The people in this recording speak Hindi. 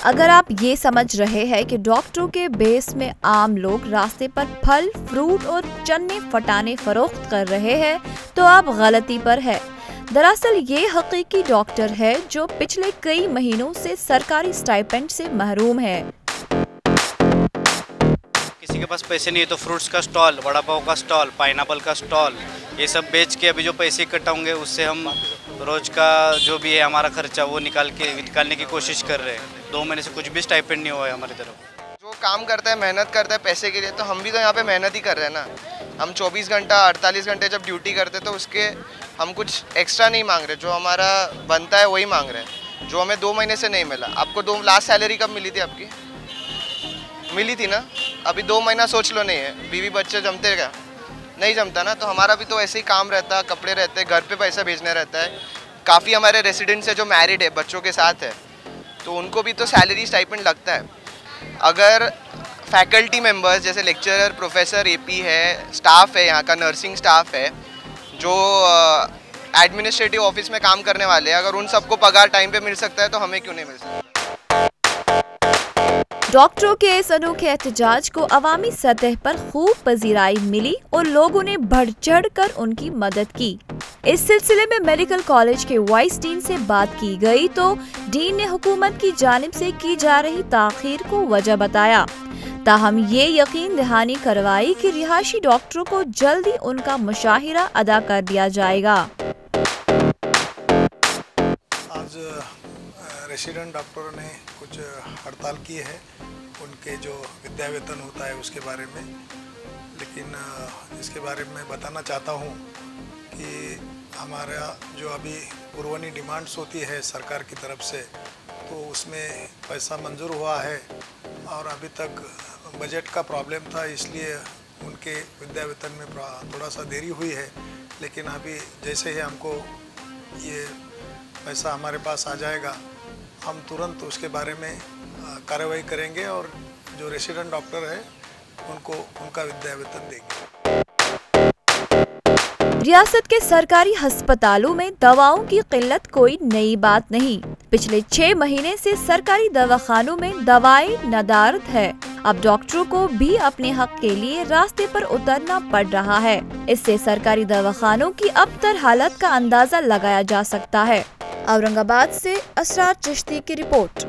अगर आप ये समझ रहे हैं कि डॉक्टरों के बेस में आम लोग रास्ते पर फल, फ्रूट और चने फटाने फरोख्त कर रहे हैं तो आप गलती पर है। दरअसल ये हकीकी डॉक्टर है जो पिछले कई महीनों से सरकारी स्टाइपेंड से महरूम है। किसी के पास पैसे नहीं है तो फ्रूट्स का स्टॉल, वड़ा पाव का स्टॉल, पाइनएप्पल का स्टॉल, ये सब बेच के अभी जो पैसे इकट्ठा होंगे उससे हम रोज का जो भी है हमारा खर्चा वो निकालने की कोशिश कर रहे हैं। 2 महीने से कुछ भी स्टाइपेंड नहीं हुआ है हमारी तरफ। जो काम करता है, मेहनत करता है पैसे के लिए, तो हम भी तो यहाँ पे मेहनत ही कर रहे हैं ना। हम 24 घंटा 48 घंटे जब ड्यूटी करते तो उसके हम कुछ एक्स्ट्रा नहीं मांग रहे, जो हमारा बनता है वही मांग रहे हैं, जो हमें 2 महीने से नहीं मिला। आपको लास्ट सैलरी कब मिली थी? आपकी मिली थी ना? अभी 2 महीना सोच लो नहीं है। बीवी बच्चे जमते क्या? नहीं जमता ना। तो हमारा भी तो ऐसे ही काम रहता, कपड़े रहते हैं, घर पे पैसा भेजना रहता है। काफ़ी हमारे रेसिडेंट्स है जो मैरिड है, बच्चों के साथ है, तो उनको भी तो सैलरी स्टाइपेंड लगता है। अगर फैकल्टी मेंबर्स जैसे लेक्चरर, प्रोफेसर, एपी है, स्टाफ है, यहाँ का नर्सिंग स्टाफ है, जो एडमिनिस्ट्रेटिव ऑफिस में काम करने वाले हैं, अगर उन सबको पगार टाइम पे मिल सकता है तो हमें क्यों नहीं मिल सकता? डॉक्टरों के इस अनोखे एहतजाज को अवामी सतह पर खूब पजीराई मिली और लोगों ने बढ़ चढ़ कर उनकी मदद की। इस सिलसिले में मेडिकल कॉलेज के वाइस डीन से बात की गई तो डीन ने हुकूमत की जानिब से की जा रही ताखीर को वजह बताया, ताहम ये यकीन दहानी करवाई कि रिहायशी डॉक्टरों को जल्दी उनका मुशाहिरा अदा कर दिया जाएगा। आज रेसिडेंट डॉक्टरों ने कुछ हड़ताल की है, उनके जो विद्या वेतन होता है उसके बारे में। लेकिन इसके बारे में बताना चाहता हूँ कि हमारा जो अभी पुरवनी डिमांड्स होती है सरकार की तरफ से, तो उसमें पैसा मंजूर हुआ है और अभी तक बजट का प्रॉब्लम था, इसलिए उनके विद्या वेतन में थोड़ा सा देरी हुई है। लेकिन अभी जैसे ही हमको ये पैसा हमारे पास आ जाएगा, हम तुरंत उसके बारे में कार्रवाई करेंगे और जो रेसिडेंट डॉक्टर है उनको उनका विद्या वेतन देंगे। रियासत के सरकारी अस्पतालों में दवाओं की किल्लत कोई नई बात नहीं। पिछले 6 महीने से सरकारी दवाखानों में दवाएं नदारद है। अब डॉक्टरों को भी अपने हक के लिए रास्ते पर उतरना पड़ रहा है। इससे सरकारी दवाखानों की अबतर हालत का अंदाजा लगाया जा सकता है। औरंगाबाद से असरार चिश्ती की रिपोर्ट।